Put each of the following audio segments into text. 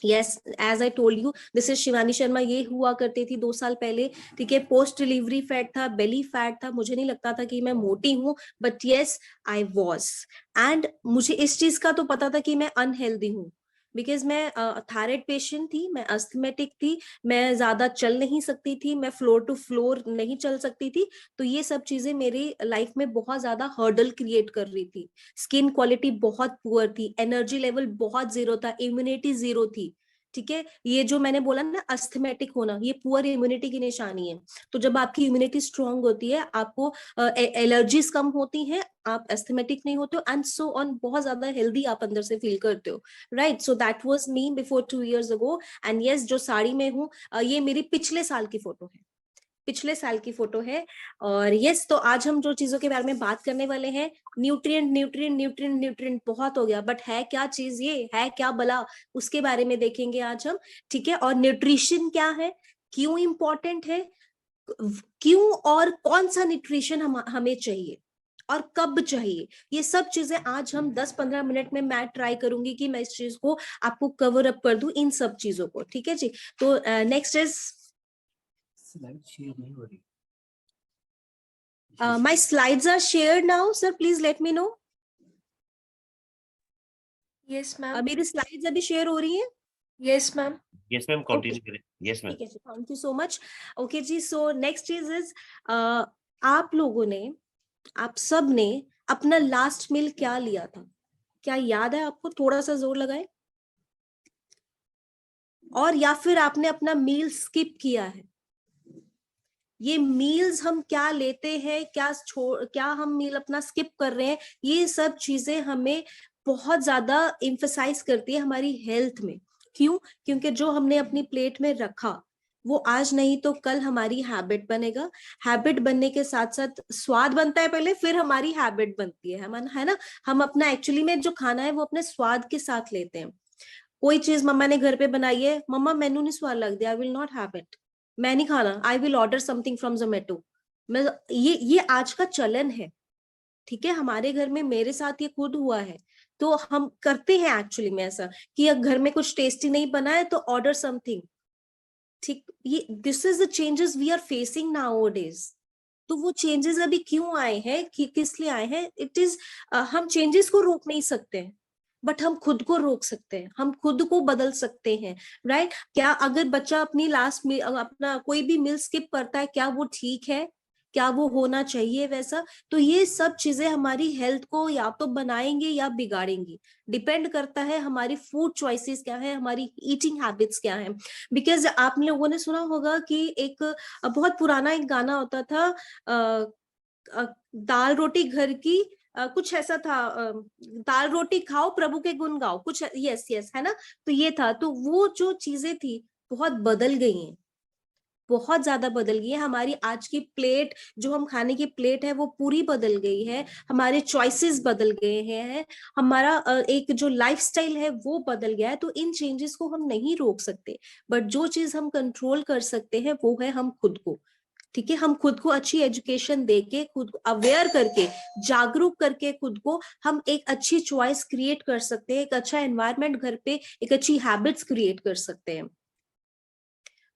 Yes, as I told you, this is Shivani Sharma. ये हुआ करती थी 2 साल पहले, ठीक है। पोस्ट डिलीवरी फैट था, बेली फैट था, मुझे नहीं लगता था कि मैं मोटी हूँ, but yes I was. And मुझे इस चीज का तो पता था कि मैं अनहेल्दी हूँ, बिकॉज मैं थायराइड पेशेंट थी, मैं अस्थमेटिक थी, मैं ज्यादा चल नहीं सकती थी, मैं फ्लोर टू फ्लोर नहीं चल सकती थी। तो ये सब चीजें मेरी लाइफ में बहुत ज्यादा हर्डल क्रिएट कर रही थी। स्किन क्वालिटी बहुत पुअर थी, एनर्जी लेवल बहुत जीरो था, इम्यूनिटी जीरो थी, ठीक है। ये जो मैंने बोला ना अस्थमेटिक होना, ये पुअर इम्यूनिटी की निशानी है। तो जब आपकी इम्यूनिटी स्ट्रांग होती है, आपको एलर्जीज कम होती हैं, आप एस्थमेटिक नहीं होते हो, एंड सो ऑन, बहुत ज्यादा हेल्दी आप अंदर से फील करते हो, right. So that was me before 2 years ago. And yes, जो साड़ी में हूँ, ये मेरी पिछले साल की फोटो है, पिछले साल की फोटो है। और यस, तो आज हम जो चीजों के बारे में बात करने वाले हैं, न्यूट्रिएंट न्यूट्रिएंट न्यूट्रिएंट न्यूट्रिएंट बहुत हो गया, बट है क्या चीज, ये है क्या भला, उसके बारे में देखेंगे आज हम, ठीक है। और न्यूट्रिशन क्या है, क्यों इंपॉर्टेंट है, क्यों और कौन सा न्यूट्रिशन हमें चाहिए और कब चाहिए, ये सब चीजें आज हम 10-15 मिनट में मैं ट्राई करूंगी कि मैं इस चीज को आपको कवर अप कर दूं, इन सब चीजों को, ठीक है जी। तो नेक्स्ट इज, स्लाइड शेयर नहीं हो रही। my slides are shared now, sir, please let me know. Yes ma'am. मेरी स्लाइड्स अभी शेयर हो रही हैं? Yes ma'am. Yes ma'am, continue करें। Yes ma'am. ठीक है जी, thank you so much. Okay जी, सो नेक्स्ट चीज इज, आप लोगों ने, आप सब ने अपना लास्ट मील क्या लिया था, क्या याद है आपको? थोड़ा सा जोर लगाए। और या फिर आपने अपना मील स्किप किया है? ये मील्स हम क्या लेते हैं, क्या हम मील अपना स्किप कर रहे हैं, ये सब चीजें हमें बहुत ज्यादा इम्फेसाइज करती है हमारी हेल्थ में। क्यों? क्योंकि जो हमने अपनी प्लेट में रखा, वो आज नहीं तो कल हमारी हैबिट बनेगा। हैबिट बनने के साथ साथ स्वाद बनता है पहले, फिर हमारी हैबिट बनती है, हम है ना। हम अपना एक्चुअली में जो खाना है वो अपने स्वाद के साथ लेते हैं। कोई चीज मम्मा ने घर पे बनाई है, मम्मा मेनू नहीं स्वाद लग दिया, I will not have it, मैं नहीं खाना, I will order something from Zomato. मैं, ये आज का चलन है, ठीक है। हमारे घर में, मेरे साथ ये खुद हुआ है। तो हम करते हैं एक्चुअली में ऐसा कि अगर घर में कुछ टेस्टी नहीं बना है तो ऑर्डर समथिंग, ठीक। ये this is the changes we are facing nowadays. तो वो चेंजेस अभी क्यों आए हैं, कि किस लिए आए हैं, इट इज, हम चेंजेस को रोक नहीं सकते हैं, बट हम खुद को रोक सकते हैं, हम खुद को बदल सकते हैं, राइट। क्या अगर बच्चा अपनी लास्ट में अपना कोई भी मील स्किप करता है, क्या वो ठीक है, क्या वो होना चाहिए वैसा? तो ये सब चीजें हमारी हेल्थ को या तो बनाएंगे या बिगाड़ेंगी, डिपेंड करता है हमारी फूड चॉइसेस क्या है, हमारी ईटिंग हैबिट्स क्या है। बिकॉज आप लोगों ने सुना होगा कि एक बहुत पुराना एक गाना होता था, दाल रोटी घर की, कुछ ऐसा था, दाल रोटी खाओ प्रभु के गुण गाओ, कुछ, यस यस, है ना। तो ये था, तो वो जो चीजें थी बहुत बदल गई हैं, बहुत ज्यादा बदल गई है। हमारी आज की प्लेट, जो हम खाने की प्लेट है, वो पूरी बदल गई है, हमारे चॉइसेस बदल गए हैं, हमारा एक जो लाइफस्टाइल है वो बदल गया है। तो इन चेंजेस को हम नहीं रोक सकते, बट जो चीज हम कंट्रोल कर सकते हैं वो है हम खुद को, ठीक है। हम खुद को अच्छी एजुकेशन देके, खुद को अवेयर करके, जागरूक करके, खुद को हम एक अच्छी चॉइस क्रिएट कर सकते हैं, एक अच्छा एनवायरनमेंट घर पे, एक अच्छी हैबिट्स क्रिएट कर सकते हैं,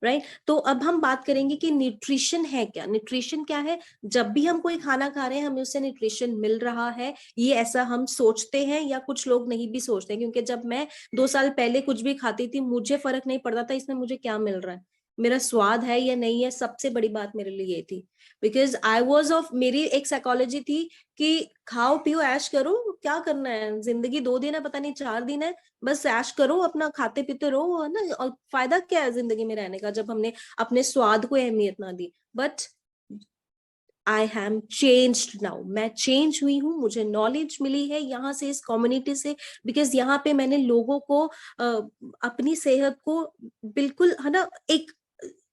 राइट। तो अब हम बात करेंगे कि न्यूट्रिशन है क्या। न्यूट्रिशन क्या है? जब भी हम कोई खाना खा रहे हैं, हमें उससे न्यूट्रिशन मिल रहा है, ये ऐसा हम सोचते हैं, या कुछ लोग नहीं भी सोचते, क्योंकि जब मैं 2 साल पहले कुछ भी खाती थी, मुझे फर्क नहीं पड़ता था इसमें मुझे क्या मिल रहा है, मेरा स्वाद है या नहीं है। सबसे बड़ी बात मेरे लिए ये थी, बिकॉज आई वॉज ऑफ, मेरी एक साइकोलॉजी थी कि खाओ पियो ऐश करो, क्या करना है, जिंदगी 2 दिन है, पता नहीं 4 दिन है, बस ऐश करो, अपना खाते पीते रहो, है ना। और फायदा क्या है जिंदगी में रहने का, जब हमने अपने स्वाद को अहमियत ना दी। But I am changed now, मैं चेंज हुई हूँ, मुझे नॉलेज मिली है यहाँ से, इस कम्युनिटी से, बिकॉज यहाँ पे मैंने लोगों को अपनी सेहत को बिल्कुल, है ना, एक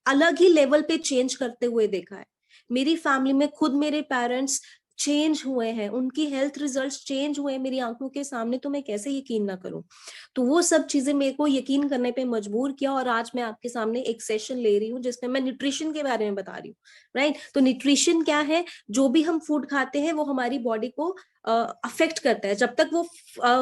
अलग ही लेवल पे चेंज करते हुए देखा है। मेरी फैमिली में खुद मेरे पेरेंट्स चेंज हुए हैं, उनकी हेल्थ रिजल्ट्स चेंज हुए हैं मेरी आंखों के सामने, तो मैं कैसे यकीन ना करूं। तो वो सब चीजें मेरे को यकीन करने पे मजबूर किया, और आज मैं आपके सामने एक सेशन ले रही हूँ जिसमें मैं न्यूट्रिशन के बारे में बता रही हूँ। राइट, तो न्यूट्रिशन क्या है? जो भी हम फूड खाते हैं वो हमारी बॉडी को अफेक्ट करता है। जब तक वो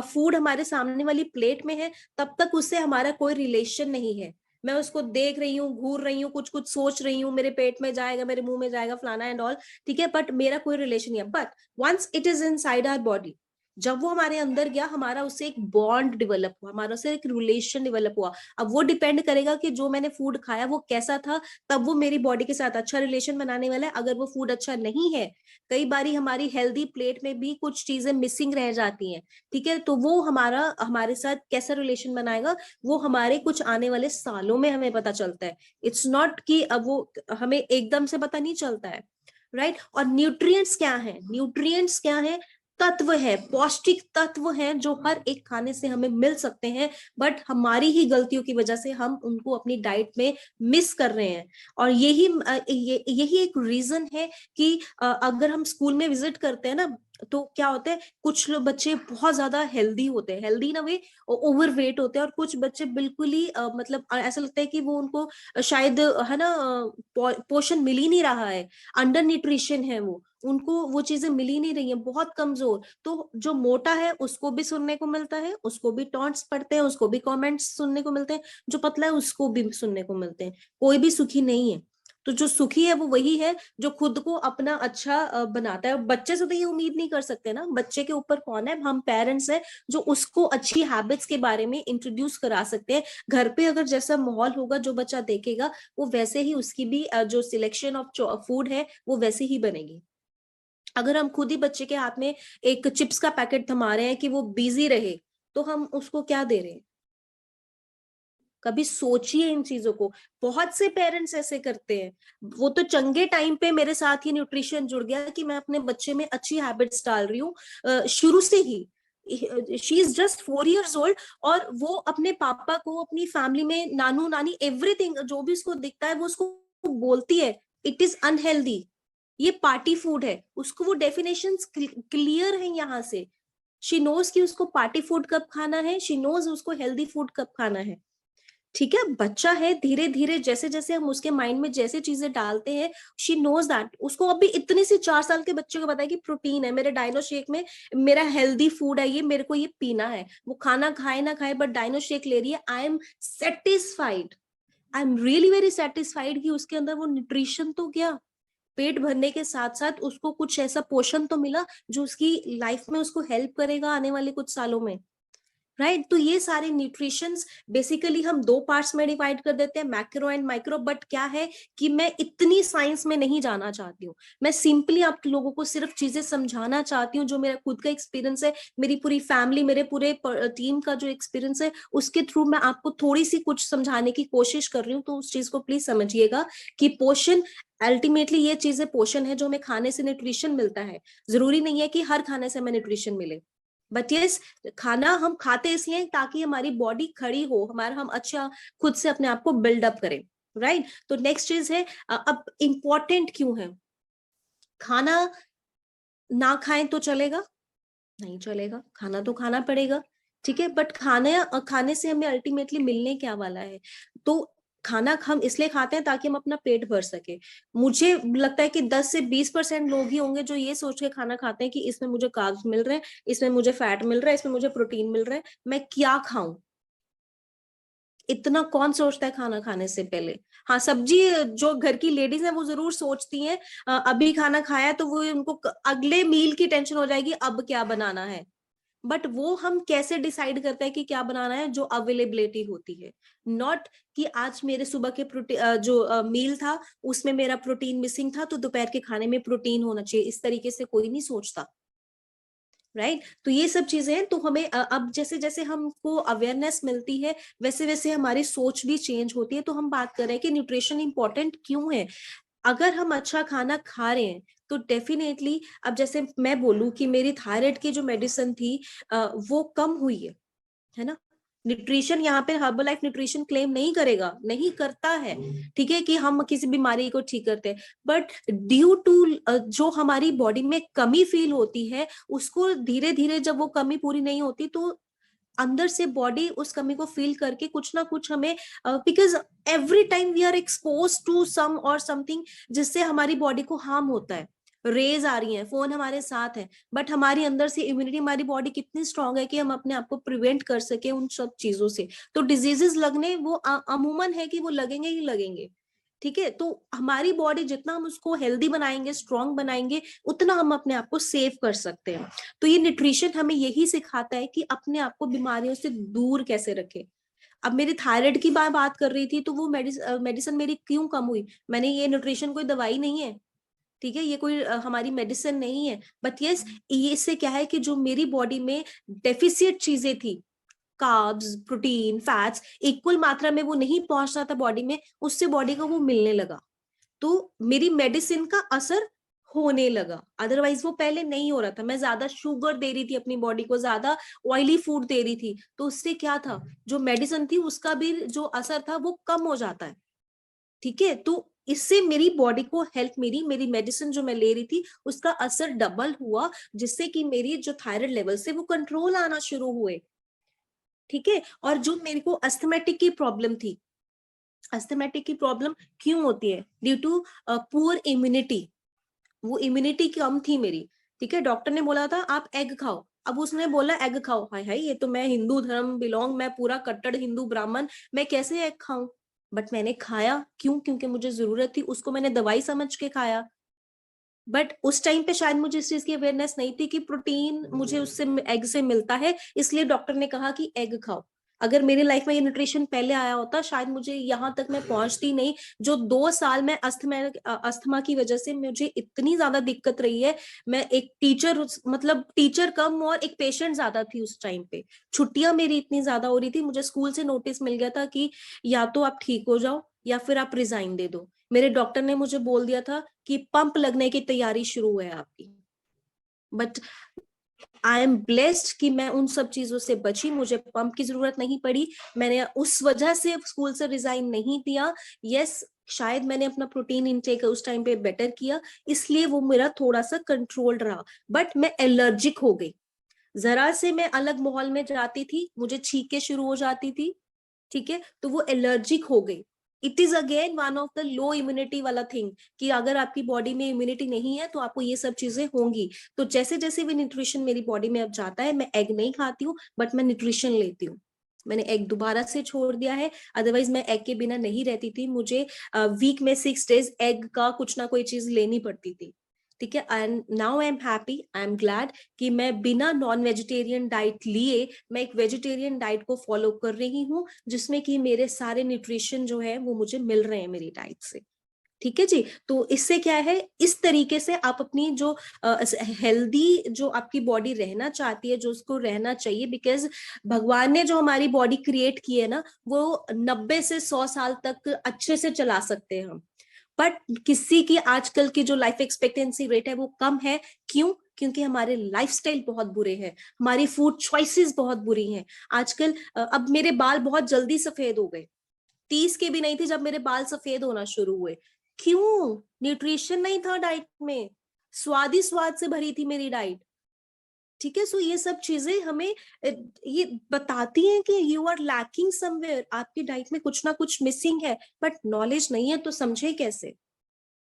फूड हमारे सामने वाली प्लेट में है तब तक उससे हमारा कोई रिलेशन नहीं है। मैं उसको देख रही हूँ, घूर रही हूँ, कुछ कुछ सोच रही हूँ, मेरे पेट में जाएगा, मेरे मुंह में जाएगा, फलाना एंड ऑल, ठीक है, बट मेरा कोई रिलेशन नहीं है। But once it is inside our body, जब वो हमारे अंदर गया, हमारा उससे एक बॉन्ड डेवलप हुआ, हमारा उससे एक रिलेशन डेवलप हुआ। अब वो डिपेंड करेगा कि जो मैंने फूड खाया वो कैसा था, तब वो मेरी बॉडी के साथ अच्छा रिलेशन बनाने वाला है। अगर वो फूड अच्छा नहीं है, कई बारी हमारी हेल्दी प्लेट में भी कुछ चीजें मिसिंग रह जाती हैं, ठीक है, तो वो हमारे साथ कैसा रिलेशन बनाएगा, वो हमारे कुछ आने वाले सालों में हमें पता चलता है। इट्स नॉट कि अब वो हमें एकदम से पता नहीं चलता है। राइट, और न्यूट्रिएंट्स क्या है? न्यूट्रिएंट्स क्या है? तत्व है, पौष्टिक तत्व हैं जो हर एक खाने से हमें मिल सकते हैं, बट हमारी ही गलतियों की वजह से हम उनको अपनी डाइट में मिस कर रहे हैं। और यही एक रीजन है कि अगर हम स्कूल में विजिट करते हैं ना, तो क्या होता है, कुछ लोग बच्चे बहुत ज्यादा हेल्दी होते हैं, हेल्दी ना वे ओवर वेट होते हैं, और कुछ बच्चे बिल्कुल ही मतलब ऐसा लगता है कि वो उनको शायद है ना पोषण मिल ही नहीं रहा है, अंडर न्यूट्रिशन है, वो उनको वो चीजें मिल ही नहीं रही है, बहुत कमजोर। तो जो मोटा है उसको भी सुनने को मिलता है, उसको भी टॉन्ट्स पड़ते हैं, उसको भी कमेंट्स सुनने को मिलते हैं, जो पतला है उसको भी सुनने को मिलते हैं। कोई भी सुखी नहीं है। तो जो सुखी है वो वही है जो खुद को अपना अच्छा बनाता है। बच्चे से तो ये उम्मीद नहीं कर सकते ना, बच्चे के ऊपर कौन है? हम पेरेंट्स हैं जो उसको अच्छी हैबिट्स के बारे में इंट्रोड्यूस करा सकते हैं। घर पे अगर जैसा माहौल होगा, जो बच्चा देखेगा, वो वैसे ही उसकी भी जो सिलेक्शन ऑफ फूड है वो वैसे ही बनेगी। अगर हम खुद ही बच्चे के हाथ में एक चिप्स का पैकेट थमा रहे हैं कि वो बिजी रहे, तो हम उसको क्या दे रहे हैं? कभी सोचिए इन चीजों को। बहुत से पेरेंट्स ऐसे करते हैं। वो तो चंगे टाइम पे मेरे साथ ही न्यूट्रिशन जुड़ गया कि मैं अपने बच्चे में अच्छी हैबिट्स डाल रही हूँ शुरू से ही। She is just 4 years old, और वो अपने पापा को, अपनी फैमिली में नानू नानी एवरीथिंग जो भी उसको दिखता है वो उसको बोलती है इट इज अनहेल्दी, ये पार्टी फूड है। उसको वो डेफिनेशंस क्लियर है यहाँ से। शी नोज कि उसको पार्टी फूड कब खाना है, शी नोज उसको हेल्दी फूड कब खाना है। ठीक है, बच्चा है, धीरे धीरे जैसे जैसे हम उसके माइंड में जैसे चीजें डालते हैं, शी नोज दैट। उसको अभी इतनी सी 4 साल के बच्चे को पता है कि प्रोटीन है मेरे डायनो शेक में, मेरा हेल्दी फूड है ये, मेरे को ये पीना है। वो खाना खाए ना खाए, बट डायनो शेक ले रही है, I am satisfied, I am really very satisfied कि उसके अंदर वो न्यूट्रिशन तो गया, पेट भरने के साथ साथ उसको कुछ ऐसा पोषण तो मिला जो उसकी लाइफ में उसको हेल्प करेगा आने वाले कुछ सालों में। राइट, तो ये सारे न्यूट्रिशंस बेसिकली हम 2 पार्ट्स में डिवाइड कर देते हैं, मैक्रो एंड माइक्रो। बट क्या है कि मैं इतनी साइंस में नहीं जाना चाहती हूँ, मैं सिंपली आप लोगों को सिर्फ चीजें समझाना चाहती हूँ जो मेरा खुद का एक्सपीरियंस है, मेरी पूरी फैमिली, मेरे पूरे टीम का जो एक्सपीरियंस है, उसके थ्रू मैं आपको थोड़ी सी कुछ समझाने की कोशिश कर रही हूँ। तो उस चीज को प्लीज समझिएगा कि पोषण, अल्टीमेटली ये चीजें पोषण है जो हमें खाने से न्यूट्रिशन मिलता है। जरूरी नहीं है कि हर खाने से हमें न्यूट्रिशन मिले, बट यस, खाना हम खाते इसलिए ताकि हमारी बॉडी खड़ी हो, हमारा हम अच्छा खुद से अपने आप को बिल्डअप करें। राइट, तो नेक्स्ट चीज है अब इंपॉर्टेंट क्यों है? खाना ना खाएं तो चलेगा? नहीं चलेगा, खाना तो खाना पड़ेगा, ठीक है, बट खाने से हमें अल्टीमेटली मिलने क्या वाला है? तो खाना हम इसलिए खाते हैं ताकि हम अपना पेट भर सके। मुझे लगता है कि 10 से 20% लोग ही होंगे जो ये सोच के खाना खाते हैं कि इसमें मुझे कार्ब्स मिल रहे हैं, इसमें मुझे फैट मिल रहा है, इसमें मुझे प्रोटीन मिल रहा है, मैं क्या खाऊं? इतना कौन सोचता है खाना खाने से पहले? हाँ, सब्जी जो घर की लेडीज है वो जरूर सोचती हैं, अभी खाना खाया तो वो उनको अगले मील की टेंशन हो जाएगी, अब क्या बनाना है। बट वो हम कैसे डिसाइड करते हैं कि क्या बनाना है? जो अवेलेबिलिटी होती है, नॉट कि आज मेरे सुबह के जो मील था उसमें मेरा प्रोटीन मिसिंग था तो दोपहर के खाने में प्रोटीन होना चाहिए, इस तरीके से कोई नहीं सोचता। राइट, तो ये सब चीजें हैं। तो हमें अब जैसे जैसे हमको अवेयरनेस मिलती है वैसे वैसे हमारी सोच भी चेंज होती है। तो हम बात कर रहे हैं कि न्यूट्रिशन इंपॉर्टेंट क्यों है। अगर हम अच्छा खाना खा रहे हैं तो डेफिनेटली, अब जैसे मैं बोलूं कि मेरी थायराइड की जो मेडिसिन थी वो कम हुई है ना, न्यूट्रिशन यहाँ पे हर्बल लाइफ न्यूट्रिशन क्लेम नहीं करेगा, नहीं करता है, ठीक है, कि हम किसी बीमारी को ठीक करते हैं, बट ड्यू टू जो हमारी बॉडी में कमी फील होती है, उसको धीरे धीरे जब वो कमी पूरी नहीं होती तो अंदर से बॉडी उस कमी को फील करके कुछ ना कुछ हमें, because every time we are expose to some और समथिंग जिससे हमारी बॉडी को हार्म होता है। रेज आ रही हैं, फोन हमारे साथ है, बट हमारी अंदर से इम्यूनिटी, हमारी बॉडी कितनी स्ट्रांग है कि हम अपने आप को प्रिवेंट कर सके उन सब चीजों से। तो डिजीजेस लगने वो अमूमन है कि वो लगेंगे ही लगेंगे, ठीक है। तो हमारी बॉडी जितना हम उसको हेल्दी बनाएंगे, स्ट्रांग बनाएंगे, उतना हम अपने आप को सेव कर सकते हैं। तो ये न्यूट्रिशन हमें यही सिखाता है कि अपने आप को बीमारियों से दूर कैसे रखें। अब मेरी थायराइड की बात कर रही थी, तो वो मेडिसिन मेरी क्यों कम हुई? मैंने, ये न्यूट्रिशन कोई दवाई नहीं है, ठीक है, ये कोई हमारी मेडिसिन नहीं है, बट यस, ये इससे क्या है कि जो मेरी बॉडी में डेफिशिएट चीजें थी, कार्ब्स, प्रोटीन, फैट्स, इक्वल मात्रा में वो नहीं पहुंच रहा था बॉडी में, उससे बॉडी को वो मिलने लगा, तो मेरी मेडिसिन का असर होने लगा। अदरवाइज वो पहले नहीं हो रहा था, मैं ज्यादा शुगर दे रही थी अपनी बॉडी को, ज्यादा ऑयली फूड दे रही थी, तो उससे क्या था, जो मेडिसिन थी उसका भी जो असर था वो कम हो जाता है, ठीक है। तो इससे मेरी बॉडी को हेल्प, मेरी मेरी मेडिसिन जो मैं ले रही थी उसका असर डबल हुआ, जिससे कि मेरी जो थायराइड लेवल से वो कंट्रोल आना शुरू हुए, ठीक है। और जो मेरे को अस्थमेटिक की प्रॉब्लम थी, अस्थमेटिक की प्रॉब्लम क्यों होती है? ड्यू टू पुअर इम्यूनिटी, वो इम्यूनिटी कम थी मेरी, ठीक है। डॉक्टर ने बोला था आप एग खाओ, अब उसने बोला एग खाओ, हाय हाय, ये तो मैं हिंदू धर्म बिलोंग, मैं पूरा कट्टर हिंदू ब्राह्मण, मैं कैसे एग खाऊं? बट मैंने खाया, क्यों? क्योंकि मुझे जरूरत थी, उसको मैंने दवाई समझ के खाया। बट उस टाइम पे शायद मुझे इस चीज की अवेयरनेस नहीं थी कि प्रोटीन मुझे उससे, एग से मिलता है, इसलिए डॉक्टर ने कहा कि एग खाओ। अगर मेरी लाइफ में ये न्यूट्रिशन पहले आया होता, शायद मुझे यहाँ तक मैं पहुंचती नहीं। जो 2 साल में अस्थमा की वजह से मुझे इतनी ज्यादा दिक्कत रही है, मैं एक टीचर, मतलब टीचर कम और एक पेशेंट ज्यादा थी उस टाइम पे। छुट्टियां मेरी इतनी ज्यादा हो रही थी, मुझे स्कूल से नोटिस मिल गया था कि या तो आप ठीक हो जाओ या फिर आप रिजाइन दे दो। मेरे डॉक्टर ने मुझे बोल दिया था कि पंप लगने की तैयारी शुरू है आपकी। बट आई एम ब्लेस्ड कि मैं उन सब चीजों से बची, मुझे पंप की जरूरत नहीं पड़ी, मैंने उस वजह से स्कूल से रिजाइन नहीं दिया। यस, शायद मैंने अपना प्रोटीन इनटेक उस टाइम पे बेटर किया, इसलिए वो मेरा थोड़ा सा कंट्रोल्ड रहा। बट मैं एलर्जिक हो गई, जरा से मैं अलग माहौल में जाती थी मुझे छींके शुरू हो जाती थी, ठीक है, तो वो एलर्जिक हो गई। It is again one of the low immunity वाला थिंग, कि अगर आपकी बॉडी में इम्यूनिटी नहीं है तो आपको ये सब चीजें होंगी। तो जैसे जैसे भी न्यूट्रिशन मेरी बॉडी में अब जाता है, मैं एग नहीं खाती हूँ, बट मैं न्यूट्रिशन लेती हूँ। मैंने एग दोबारा से छोड़ दिया है, अदरवाइज मैं एग के बिना नहीं रहती थी, मुझे वीक में 6 डेज एग का कुछ ना कोई चीज लेनी पड़ती थी, ठीक है। And now I am happy, I am glad कि मैं बिना नॉन वेजिटेरियन डाइट लिए मैं एक वेजिटेरियन डाइट को फॉलो कर रही हूँ, जिसमें कि मेरे सारे न्यूट्रिशन जो है वो मुझे मिल रहे हैं मेरी डाइट से, ठीक है जी। तो इससे क्या है, इस तरीके से आप अपनी जो हेल्दी जो आपकी बॉडी रहना चाहती है, जो उसको रहना चाहिए, बिकॉज भगवान ने जो हमारी बॉडी क्रिएट की है ना, वो 90 से 100 साल तक अच्छे से चला सकते हैं हम। बट किसी की आजकल की जो लाइफ एक्सपेक्टेंसी रेट है वो कम है, क्यों? क्योंकि हमारे लाइफस्टाइल बहुत बुरे हैं, हमारी फूड चॉइसेस बहुत बुरी हैं आजकल। अब मेरे बाल बहुत जल्दी सफेद हो गए, 30 के भी नहीं थे जब मेरे बाल सफेद होना शुरू हुए। क्यों? न्यूट्रिशन नहीं था डाइट में, स्वाद ही स्वाद से भरी थी मेरी डाइट, ठीक है। सो ये सब चीजें हमें ये बताती हैं कि यू आर लैकिंग समवेयर, आपकी डाइट में कुछ ना कुछ मिसिंग है, बट नॉलेज नहीं है तो समझे कैसे?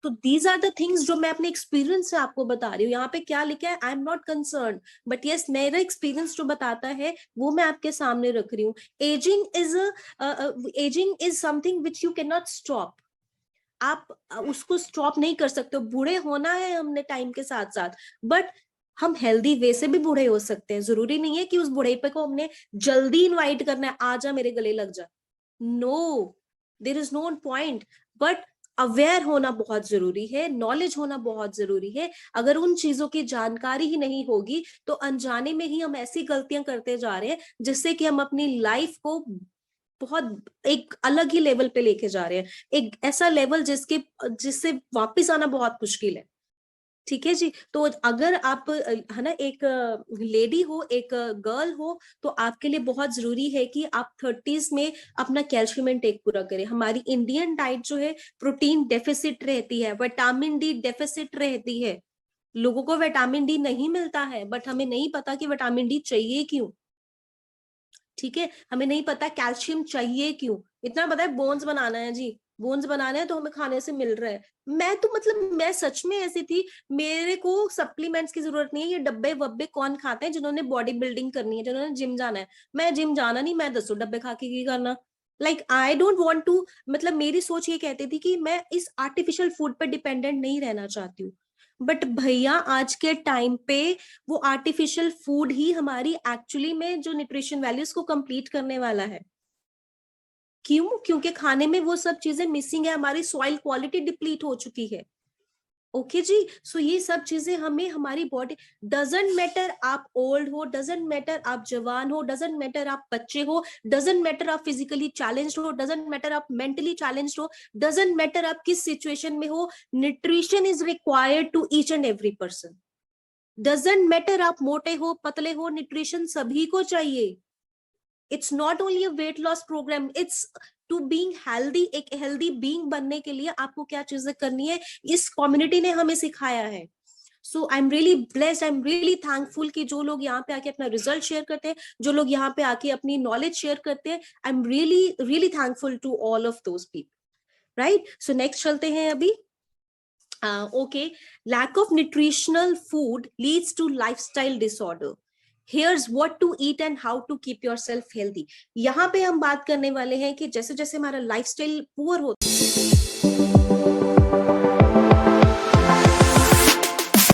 तो दीज आर द थिंग्स जो मैं अपने एक्सपीरियंस से आपको बता रही हूँ। यहाँ पे क्या लिखा है, I am not concern, but yes, मेरा एक्सपीरियंस जो बताता है वो मैं आपके सामने रख रही हूँ। Ageing is something which you can not stop, आप उसको स्टॉप नहीं कर सकते हो। बूढ़े होना है हमने टाइम के साथ साथ, बट हम हेल्दी वे से भी बूढ़े हो सकते हैं। जरूरी नहीं है कि उस बुढ़ेपे को हमने जल्दी इनवाइट करना है, आजा मेरे गले लग जा, no, there is no point. But aware होना बहुत जरूरी है, नॉलेज होना बहुत जरूरी है। अगर उन चीजों की जानकारी ही नहीं होगी तो अनजाने में ही हम ऐसी गलतियां करते जा रहे हैं जिससे कि हम अपनी लाइफ को बहुत एक अलग ही लेवल पे लेके जा रहे हैं, एक ऐसा लेवल जिससे वापस आना बहुत मुश्किल है। ठीक है जी। तो अगर आप है ना एक लेडी हो, एक गर्ल हो, तो आपके लिए बहुत जरूरी है कि आप 30s में अपना कैल्शियम इनटेक पूरा करें। हमारी इंडियन डाइट जो है प्रोटीन डेफिसिट रहती है, विटामिन डी डेफिसिट रहती है। लोगों को विटामिन डी नहीं मिलता है, बट हमें नहीं पता कि विटामिन डी चाहिए क्यों। ठीक है, हमें नहीं पता कैल्शियम चाहिए क्यों। इतना पता है बोन्स बनाना है जी, बोन्स बनाना है तो हमें खाने से मिल रहा है। मैं तो मतलब मैं सच में ऐसी थी, मेरे को सप्लीमेंट्स की जरूरत नहीं है। ये डब्बे वब्बे कौन खाते हैं जिन्होंने बॉडी बिल्डिंग करनी है, जिन्होंने जिम जाना है। मैं जिम जाना नहीं, मैं 10 डब्बे खा के की करना। Like I don't want to, मतलब मेरी सोच ये कहती थी कि मैं इस आर्टिफिशियल फूड पे डिपेंडेंट नहीं रहना चाहती हूँ। बट भैया आज के टाइम पे वो आर्टिफिशियल फूड ही हमारी एक्चुअली में जो न्यूट्रिशन वैल्यूज को कंप्लीट करने वाला है। क्यों? क्योंकि खाने में वो सब चीजें मिसिंग है, हमारी सॉइल क्वालिटी डिप्लीट हो चुकी है। ओके जी। सो ये सब चीजें हमें हमारी बॉडी, डजेंट मैटर आप ओल्ड हो, डजेंट मैटर आप जवान हो, डजेंट मैटर आप बच्चे हो, डजेंट मैटर आप फिजिकली चैलेंज्ड हो, डजेंट मैटर आप मेंटली चैलेंज्ड हो, डजेंट मैटर आप किस सिचुएशन में हो, nutrition is required to each and every person. Doesn't matter आप मोटे हो पतले हो, न्यूट्रिशन सभी को चाहिए। It's not only a weight loss programme, it's to being healthy. एक हेल्दी बीइंग बनने के लिए आपको क्या चीजें करनी है, इस कम्युनिटी ने हमें सिखाया है। So I am really blessed, I am really thankful कि जो लोग यहाँ पे आके अपना रिजल्ट शेयर करते हैं, जो लोग यहाँ पे आके अपनी नॉलेज शेयर करते हैं, I am really really thankful to all of those people, right. So next चलते हैं अभी। Okay, lack of nutritional food leads to lifestyle disorder. Here's what to eat and how to keep yourself healthy. यहाँ पे हम बात करने वाले हैं कि जैसे जैसे हमारा लाइफस्टाइल पुअर होता है